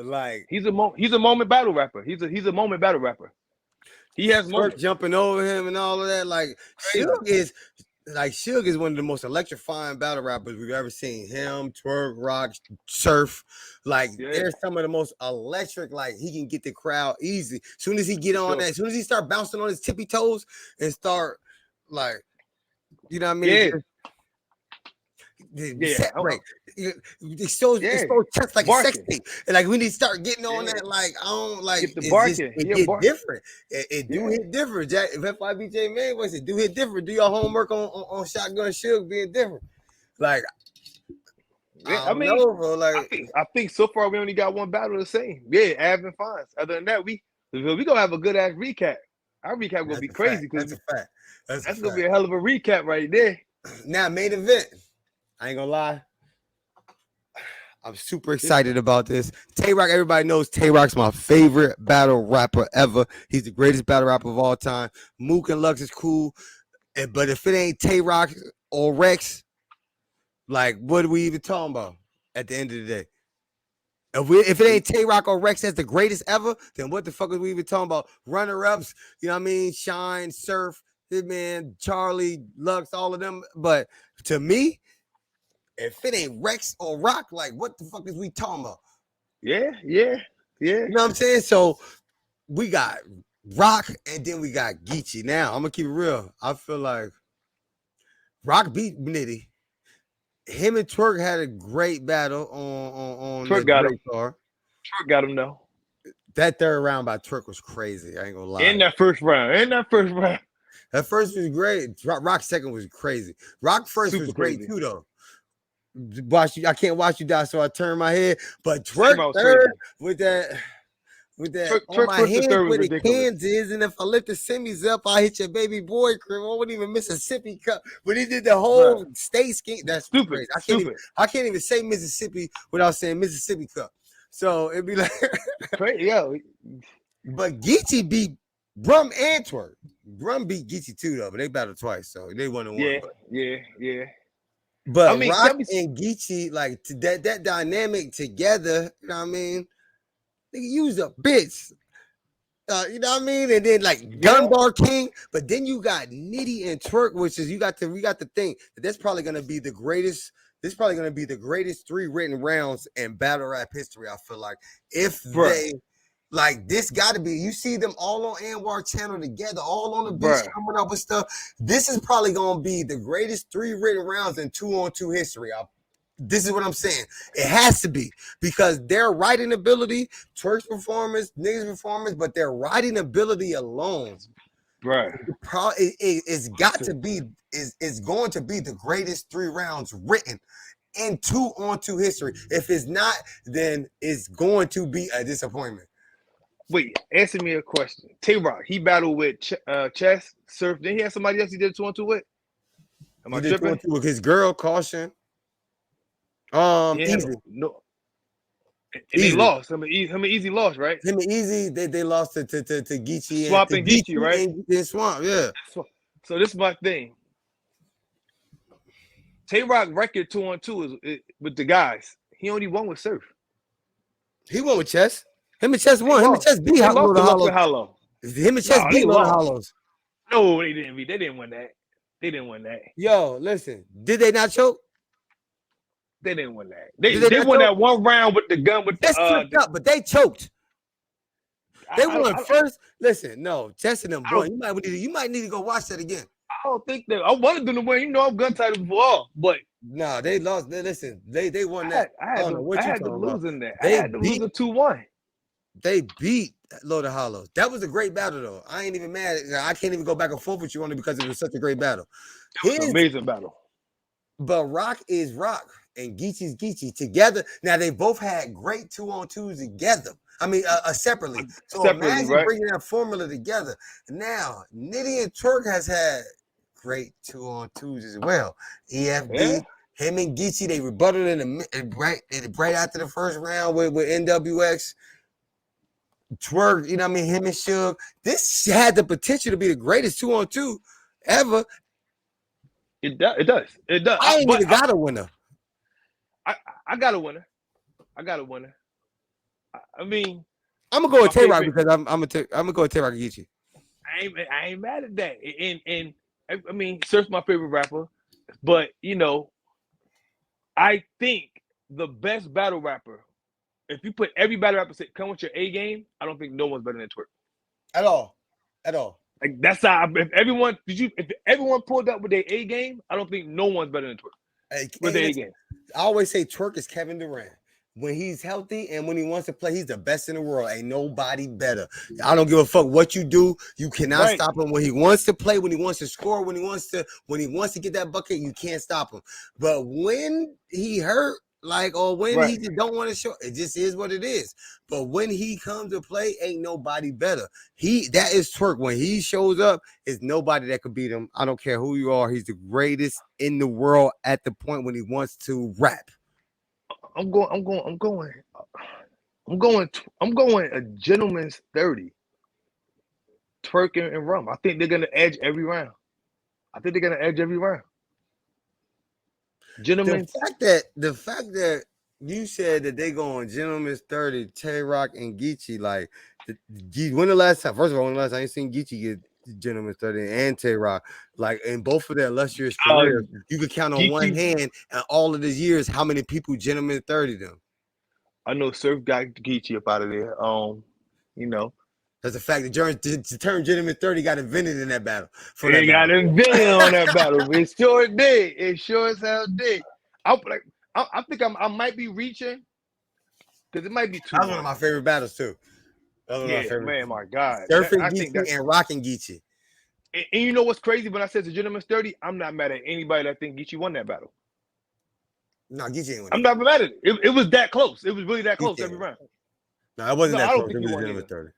Like he's a moment battle rapper. He's a moment battle rapper. He has moments. Jumping over him and all of that. Like Suge is one of the most electrifying battle rappers we've ever seen. Him, Twerk, Rock, Surf. Like they're some of the most electric. Like he can get the crowd easy. As soon as he get on that, as soon as he start bouncing on his tippy toes and start like, you know what I mean? Separate. It shows chest like a sex tape. And like we need to start getting on that. Like I don't like get the barking. It get different. It do hit different. Jack, if FIBJ man was it do hit different. Do your homework on Shotgun Suge being different. Like I mean, know, bro. Like I think so far we only got one battle the same. Yeah, Av and Fonz. Other than that, we gonna have a good ass recap. Our recap gonna be crazy because that's a fact. That's gonna be a hell of a recap right there. Now, main event. I ain't gonna lie. I'm super excited about this. Tay-Rock, everybody knows Tay-Rock's my favorite battle rapper ever. He's the greatest battle rapper of all time. Mook and Lux is cool. But if it ain't Tay-Rock or Rex, like, what are we even talking about at the end of the day? If it ain't Tay-Rock or Rex as the greatest ever, then what the fuck are we even talking about? Runner-ups, you know what I mean? Shine, Surf, Hitman, Charlie, Lux, all of them. But to me, if it ain't Rex or Rock, like what the fuck is we talking about? Yeah. You know what I'm saying? So we got Rock and then we got Geechee. Now I'm gonna keep it real. I feel like Rock beat Nitty. Him and Twerk had a great battle on Twerk got him. Car. Twerk got him though. That third round by Twerk was crazy. I ain't gonna lie. In that first round. That first was great. Rock's second was crazy. Rock first was great too though. I can't watch you die, so I turn my head. But Twerk third with that on my hands where the cans is, and if I lift the semis up, I hit your baby boy crib. I wouldn't even Mississippi Cup. But he did the whole state scheme. That's stupid. Crazy. I can't even say Mississippi without saying Mississippi Cup. So it'd be like, Crazy, yo. but Geechee beat Brum and Twerk. Brum beat Geechee too though, but they battled twice, so they 1-1. Yeah, yeah, yeah. I But mean, Rock tell me, and Geechee, like that dynamic together, you know what I mean? They use a bitch. You know what I mean? And then like yeah, Dunbar King, but then you got Nitty and Twerk, which is we got to think that that's probably gonna be the greatest. This is probably gonna be the greatest 3 written rounds in battle rap history. I feel like if bruh, they like this, got to be. You see them all on Anwar channel together, all on the beach bruh, coming up with stuff. This is probably gonna be the greatest 3 written rounds in 2-on-2 history. This is what I'm saying. It has to be because their writing ability, Twerk's performance, niggas' performance, but their writing ability alone, bruh. it's got to be is going to be the greatest 3 rounds written in 2-on-2 history. If it's not, then it's going to be a disappointment. Wait, answer me a question. Tay-Rock, he battled with Chess, Surf. Then he had somebody else he did 2-on-2 with. Am He I did tripping? 2-on-2 with his girl, Caution. Yeah, Easy. no. And they Easy. lost. Him and Easy lost, right? Him and Easy, they lost to Geechee and Swamp and Geechee, right? and Swamp, yeah. So this is my thing. Tay-Rock record 2-on-2 is with the guys. He only won with Surf. He won with Chess. Him and Chess won. Him and Chess beat They lost Lord to of Luck with Hollows. Hollow. Him and No, Chess they beat Lord of lost. Hollows. No, they didn't beat. They didn't win that. They didn't win that. Yo, listen. Did they not choke? They didn't win that. Did They not won choke? that one round with the gun with Chess slipped up, but they choked. They won first. Listen, no, Chess and them won. You might need to go watch that again. I don't think that I wanted them to win. You know, I'm gun title before, but no, they lost. Listen, they won that. I don't know what you talking about. Losing that. They I had them losing 2-1. They beat Lord of Hollows. That was a great battle, though. I ain't even mad. I can't even go back and forth with you on it because it was such a great battle. It was an amazing battle. But Rock is Rock and Geechee's Geechee together. Now they both had great 2-on-2s together. I mean, separately. So imagine bringing that formula together. Now Nitty and Twerk has had great 2-on-2s as well. EFB, him and Geechee, they rebutted right after the first round with NWX. Twerk, you know what I mean? Him and Suge. This had the potential to be the greatest 2-on-2 ever. It does. I ain't even got a winner. I got a winner. I mean, I'm gonna go with Tay-Rock because I'm gonna go with Tay-Rock and Geechee. I ain't mad at that. And I mean, Surf's my favorite rapper, but you know, I think the best battle rapper, if you put every battle rapper say come with your A game, I don't think no one's better than Twerk. At all. Like that's how if everyone pulled up with their A game, I don't think no one's better than Twerk. With their A game. I always say Twerk is Kevin Durant. When he's healthy and when he wants to play, he's the best in the world. Ain't nobody better. I don't give a fuck what you do. You cannot stop him when he wants to play, when he wants to score, when he wants to get that bucket. You can't stop him. But when he hurt, or when he just don't want to show, it just is what it is. But when he comes to play, ain't nobody better. That is Twerk. When he shows up, it's nobody that could beat him. I don't care who you are. He's the greatest in the world at the point when he wants to rap. I'm going a gentleman's 30. Twerk and Rum. I think they're gonna edge every round. Gentlemen. The fact that you said that they going gentleman's 30, Tay-Rock and Geechee, when the last time? First of all, when the last time you seen Geechee get gentleman's 30 and Tay-Rock, in both of their illustrious careers, you could count on one hand and all of these years how many people gentleman 30 them. I know Surf got Geechee up out of there. You know. That's the fact that the term gentleman 30 got invented in that battle. It got invented on that battle. It sure did. It sure as hell did. I think I might be reaching because it might be too. That's one of my favorite battles too. Man, my God. Surf and Geechee and Rock and Geechee. And you know what's crazy? When I said the gentleman's 30, I'm not mad at anybody that think Geechee won that battle. No, Geechee ain't win. I'm not mad at it. It was that close. It was really that close every round. No, it wasn't that close. It was gentleman's 30.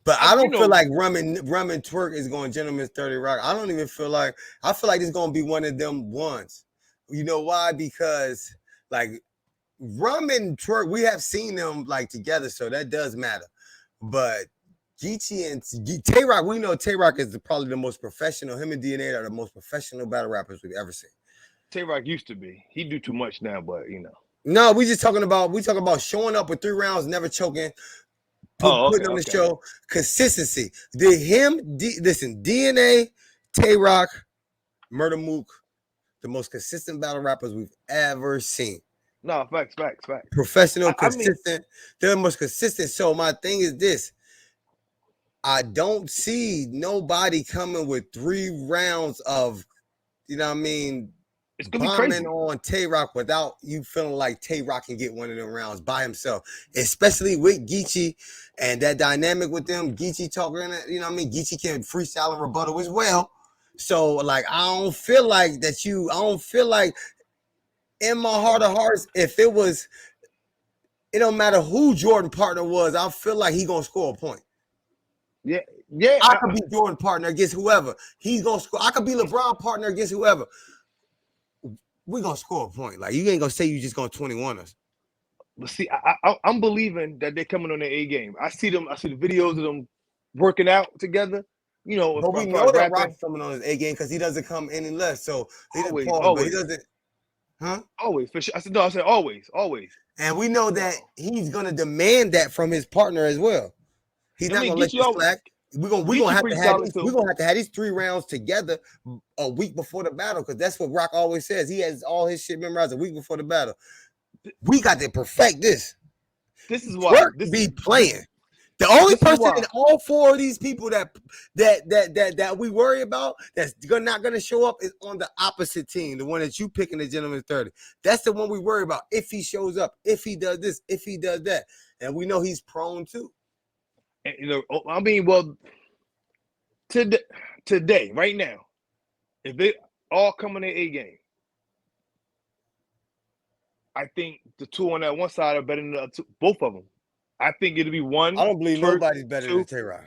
But I don't feel like Rum and Twerk is going gentleman's 30 Rock. I don't even feel like I feel like it's gonna be one of them ones. You know why? Because Rum and Twerk, we have seen them like together, so that does matter. But Geechee and Tay Rock, we know Tay Rock is probably the most professional. Him and DNA are the most professional battle rappers we've ever seen. Tay Rock used to be. He do too much now, but you know. No, we talking about showing up with 3 rounds, never choking, Oh, okay, putting on the okay. show, consistency. Listen, DNA, Tay Rock, Murder Mook, the most consistent battle rappers we've ever seen. No, facts. Professional, I mean, consistent. They're the most consistent. So my thing is this: I don't see nobody coming with 3 rounds of, you know what I mean, it's gonna be bombing crazy. on Tay Rock without you feeling like Tay Rock can get one of them rounds by himself, especially with Geechee and that dynamic with them. Geechee talking, you know what I mean? Geechee can freestyle and rebuttal as well. So, like, I don't feel like in my heart of hearts, if it was, it don't matter who Jordan partner was, I feel like he gonna score a point. Yeah. I could be Jordan partner against whoever. He's gonna score. I could be LeBron partner against whoever. We gonna score a point. Like, you ain't gonna say you just gonna 21 us. But see, I'm believing that they're coming on their A game. I see them. I see the videos of them working out together. You know, But we as far know as that rapping. Rock's coming on his A game because he doesn't come any less. So he didn't Always, pause, but he always, doesn't, huh? always. For sure. I said no. I said always. And we know that No. he's gonna demand that from his partner as well. He's I not mean, gonna let you slack. We're gonna Geechee have to pretty have solid these. too. We're gonna have to have these 3 rounds together a week before the battle because that's what Rock always says. He has all his shit memorized a week before the battle. We got to perfect this. This is why. Twerk be playing. The only This is person why. in all 4 of these people that we worry about that's not gonna show up is on the opposite team, the one that you picking the gentleman 30. That's the one we worry about. If he shows up, if he does this, if he does that, and we know he's prone to. And, you know, I mean, well, today, right now, if they all come in their A game, I think the two on that one side are better than the two, both of them. I think it'll be one. I don't believe Twerk, nobody's better than two Tay-Rock.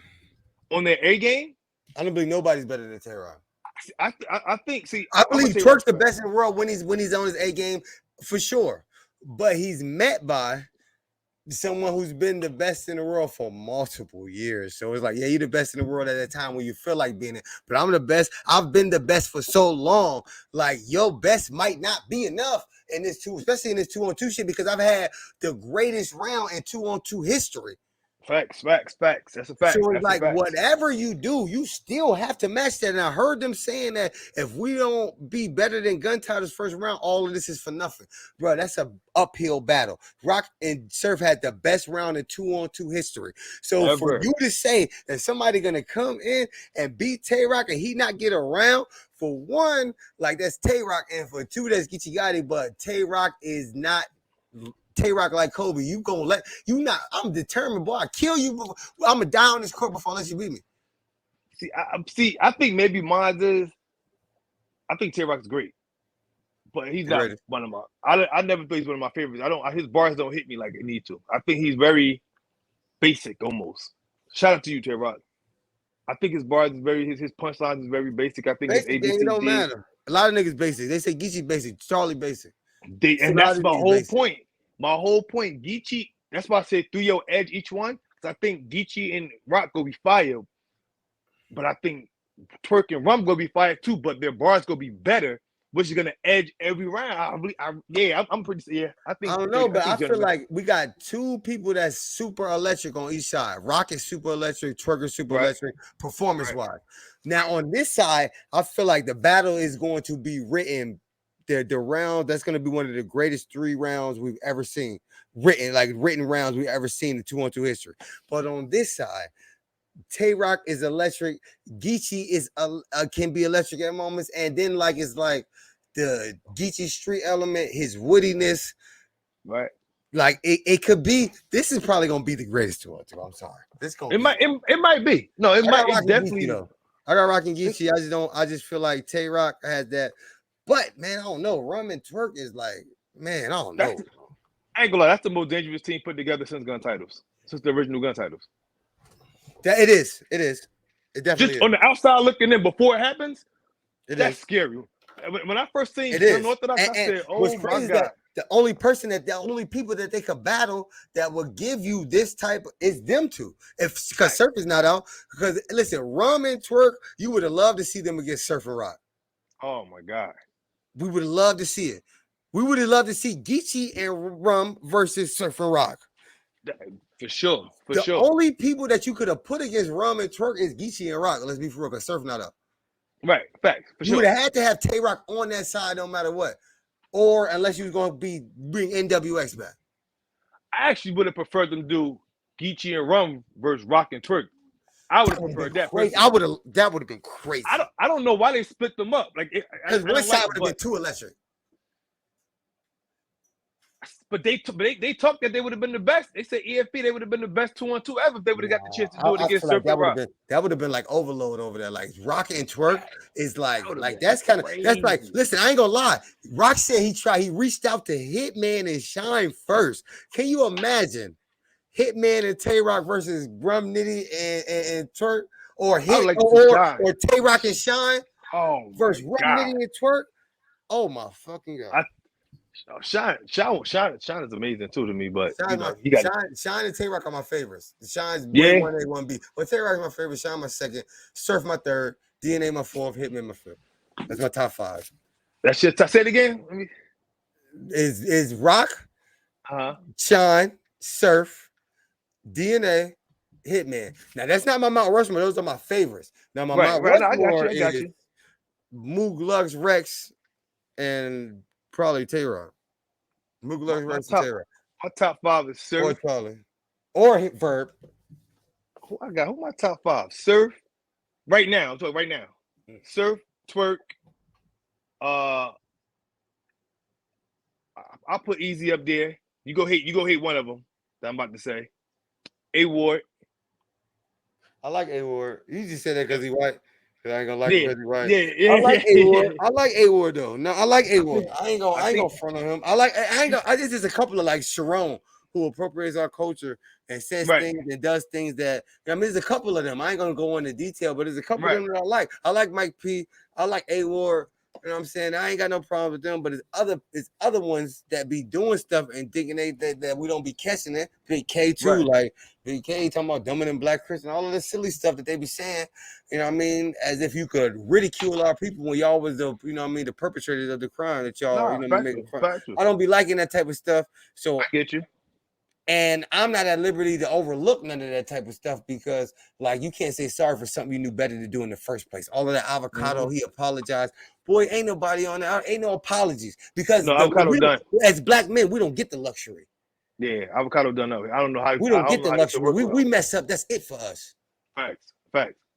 on their A game. I don't believe nobody's better than Tay-Rock. I think. See, I I'm gonna believe say Twerk's the best in the world when he's on his A game for sure. But he's met by someone who's been the best in the world for multiple years. So it's like, yeah, you're the best in the world at that time when you feel like being it. But I'm the best. I've been the best for so long. Like, your best might not be enough in this two, especially in this 2-on-2 shit, because I've had the greatest round in 2-on-2 history. Facts. That's a fact. So it's That's like, a fact. whatever you do, you still have to match that. And I heard them saying that if we don't be better than Gun Title's first round, all of this is for nothing. Bro, that's a uphill battle. Rock and Surf had the best round in 2-on-2 history. So Ever. for you to say that somebody gonna come in and beat Tay Rock and he not get a round, for one, like, that's Tay Rock, and for two, that's Geechee Gotti, but Tay Rock is not Tay Rock like Kobe. You gonna let you not? I'm determined, boy. I kill you. I'm gonna die on this court before I let you beat me. I think maybe mine is. I think Tay Rock's great, but he's not one of my. I never thought he's one of my favorites. His bars don't hit me like it need to. I think he's very basic almost. Shout out to you, Tay Rock. I think his bars is his punchlines is very basic. I think basic his ABCD. It don't matter. A lot of niggas basic. They say Geechee basic, Charlie basic. And that's my whole point. My whole point, Geechee. That's why I say through your edge each one. Because I think Geechee and Rock gonna be fire, but I think Twerk and Rum gonna be fire too. But their bars gonna be better, which is gonna edge every round. I'm pretty. Yeah, I think. I don't know, but I feel like we got 2 people that's super electric on each side. Rock is super electric, Twerk is super electric, performance-wise. Now on this side, I feel like the battle is going to be written. The round that's going to be one of the greatest 3 rounds we've ever seen. Written rounds we've ever seen in 2-on-2 history. But on this side, Tay Rock is electric. Geechee is can be electric at moments, and then it's like the Geechee street element, his woodiness. Right. Like it could be. This is probably gonna be the greatest 2-on-2. I'm sorry. It might be. No, it might. It definitely. Geechee, though. I got Rock and Geechee. I just feel like Tay Rock has that. But man, I don't know. Rum and Twerk is like, man, I don't know. I ain't gonna lie. That's the most dangerous team put together since Gun Titles, since the original Gun Titles. That it is. It is. It definitely just is. On the outside looking in before it happens. That's scary. When I first seen Unorthodox, I said, "Oh my god!" the only people that they could battle that will give you this type is them two. If because Right. Surf is not out. Because listen, Rum and Twerk, you would have loved to see them against Surf and Rock. Oh my God. We would have loved to see it. We would have loved to see Geechee and Rum versus Surf and Rock. For sure. For The sure. only people that you could have put against Rum and Twerk is Geechee and Rock. Let's be for real, because Surf not up. Right. Facts. For You would sure. have had to have Tay Rock on that side no matter what. Or unless you was going to bring NWX back. I actually would have preferred them do Geechee and Rum versus Rock and Twerk. I would have preferred that. Crazy. That would have been crazy. I don't know why they split them up. Like because one side would have been too electric. But they talked that they would have been the best. They said EFP they would have been the best 2-on-2 ever if they would have got the chance to do it against Surf and Rock. That would have been like overload over there. Like Rock and Twerk is like that's kind of that's like. Listen, I ain't gonna lie. Rock said he reached out to Hitman and Shine first. Can you imagine Hitman and Tay Rock versus Rum Nitty and Twerk, or or Tay Rock and Shine versus Rum Nitty and Twerk? Oh my fucking God! Shine is amazing too to me, but Shine and Tay Rock are my favorites. Shine's way 1A, 1B. But Tay Rock is my favorite, Shine my second, Surf my third, DNA my fourth, Hitman my fifth. That's my top five. That shit. Say it again. Is Rock, Shine, Surf, DNA, Hitman. Now that's not my Mount Rushmore. Those are my favorites. Now my Mount Rushmore is Moog Lux, Rex, and probably Tay Rock. Moog Lux, Rex, and Tay Rock. My top five is Surf or Charlie or Verb. Who my top five? Surf. Right now, I'm talking right now. Surf, Twerk. I'll put Easy up there. You go hate one of them that I'm about to say. A Ward. I like A Ward. You just said that because he white. Cause I ain't gonna like him because he white. Yeah. I like A Ward. I like A Ward though. No, I like A Ward. I ain't gonna front on him. I just a couple of like Sharon who appropriates our culture and says things and does things that there's a couple of them. I ain't gonna go into detail, but there's a couple of them that I like. I like Mike P. I like A Ward. You know what I'm saying? I ain't got no problem with them, but it's other ones that be doing stuff and thinking that we don't be catching it. Big K too, like Big K talking about dumbing and Black Christian, all of this silly stuff that they be saying. You know what I mean? As if you could ridicule our people when y'all was the the perpetrators of the crime that y'all making fun. I don't be liking that type of stuff. So I get you. And I'm not at liberty to overlook none of that type of stuff because, like, you can't say sorry for something you knew better to do in the first place. All of that avocado, he apologized. Boy, ain't nobody on that. Ain't no apologies because as black men, we don't get the luxury. Yeah, avocado done up. I don't know how we don't get the luxury. We mess up. That's it for us. Facts.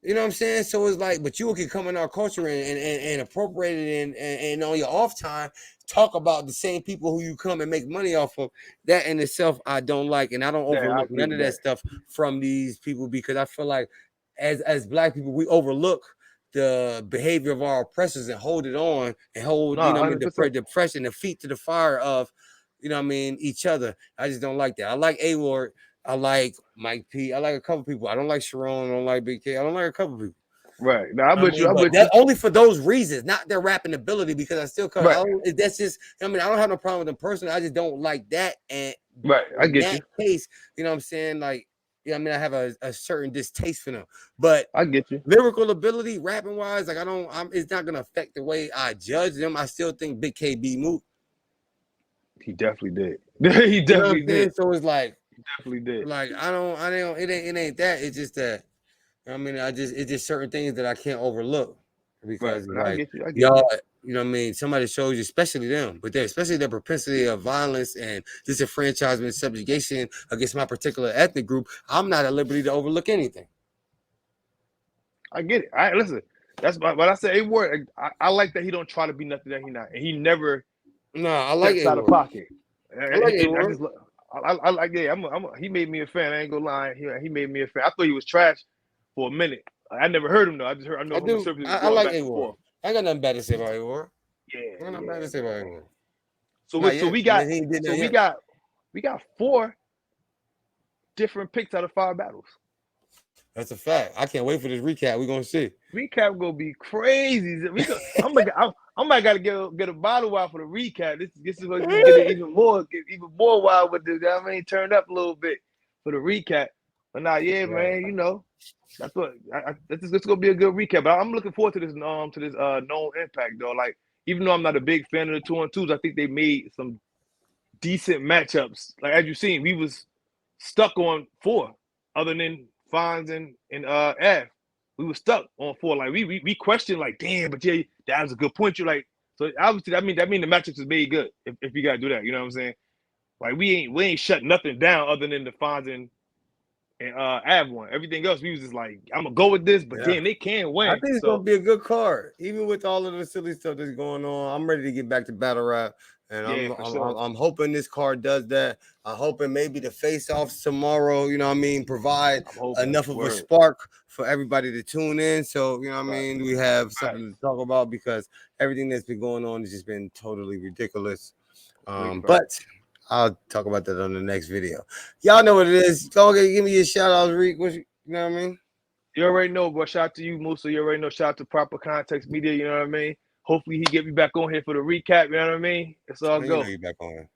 You know what I'm saying? So it's like, but you can come in our culture and appropriate it and on your off time talk about the same people who you come and make money off of. That in itself, I don't like, and I don't overlook none of that stuff from these people because I feel like as black people, we overlook the behavior of our oppressors and hold it on and hold the depression, the feet to the fire of each other. I just don't like that. I like A Ward. I like Mike P. I like a couple people. I don't like Sharon. I don't like Big K. I don't like a couple people. Right. Now, I bet you. Only for those reasons, not their rapping ability, because I still come. That's just. I don't have no problem with them personally. I just don't like that. And I get that case, you know what I'm saying? Like, I have a certain distaste for them. But I get you. Lyrical ability, rapping wise, like it's not gonna affect the way I judge them. I still think Big K beat Mook. He definitely did. He definitely did. So it's like. Definitely did. Like I don't. It ain't that. It's just that. It's just certain things that I can't overlook because y'all. You know what I mean? Somebody shows you, especially them, but especially their propensity of violence and disenfranchisement, subjugation against my particular ethnic group. I'm not at liberty to overlook anything. I get it. Listen. That's what I say. A Word. I like that he don't try to be nothing that he not, and he never. No, I like it. Out of pocket. I like it. I like he made me a fan. I ain't gonna lie. He made me a fan. I thought he was trash for a minute. I never heard him though. I just heard. I like A-War. I got nothing bad to say about A-War. Yeah. I got nothing bad to say about A-War. We got 4 different picks out of 5 battles. That's a fact. I can't wait for this recap. We're gonna see. Recap gonna be crazy. I'm I might gotta get a bottle out for the recap. This is what's gonna get it even more wild with this. I mean, turn up a little bit for the recap. But now, yeah, Right. man, that's what this gonna be a good recap. But I'm looking forward to this known impact though. Like even though I'm not a big fan of the 2-on-2s, I think they made some decent matchups. Like as you've seen, we was stuck on 4, other than Fonz and F. We were stuck on 4. Like we questioned, like, damn, but yeah, that was a good point. You're like, so obviously that mean the matchups is made good if you gotta do that. You know what I'm saying? Like we ain't shut nothing down other than the Fonz and Av one. Everything else we was just like, I'm gonna go with this, but Yeah. damn, they can I win. think it's gonna So be a good card, even with all of the silly stuff that's going on. I'm ready to get back to battle rap, and yeah, I'm for I'm sure. I'm, I'm hoping this card does that. I'm hoping maybe the face-offs tomorrow, you know what I mean, provide I'm hoping. enough of a Word. spark for everybody to tune in. So you know what I Facts. mean, we have Facts. something to talk about because everything that's been going on has just been totally ridiculous. Big But facts. I'll talk about that on the next video. Y'all know what it is. Go ahead, give me your shout outs, Reek. You know what I mean? You already know, bro. Shout out to you, Musa. You already know. Shout out to Proper Context Media. You know what I mean? Hopefully he get me back on here for the recap. You know what I mean? It's all You know go. you back on here.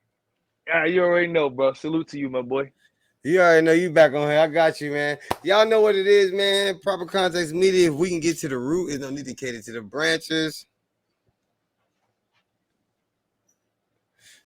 Yeah, you already know, bro. Salute to you, my boy. You already know you back on here. I got you, man. Y'all know what it is, man. Proper context media. If we can get to the root, it's no need to cater to the branches.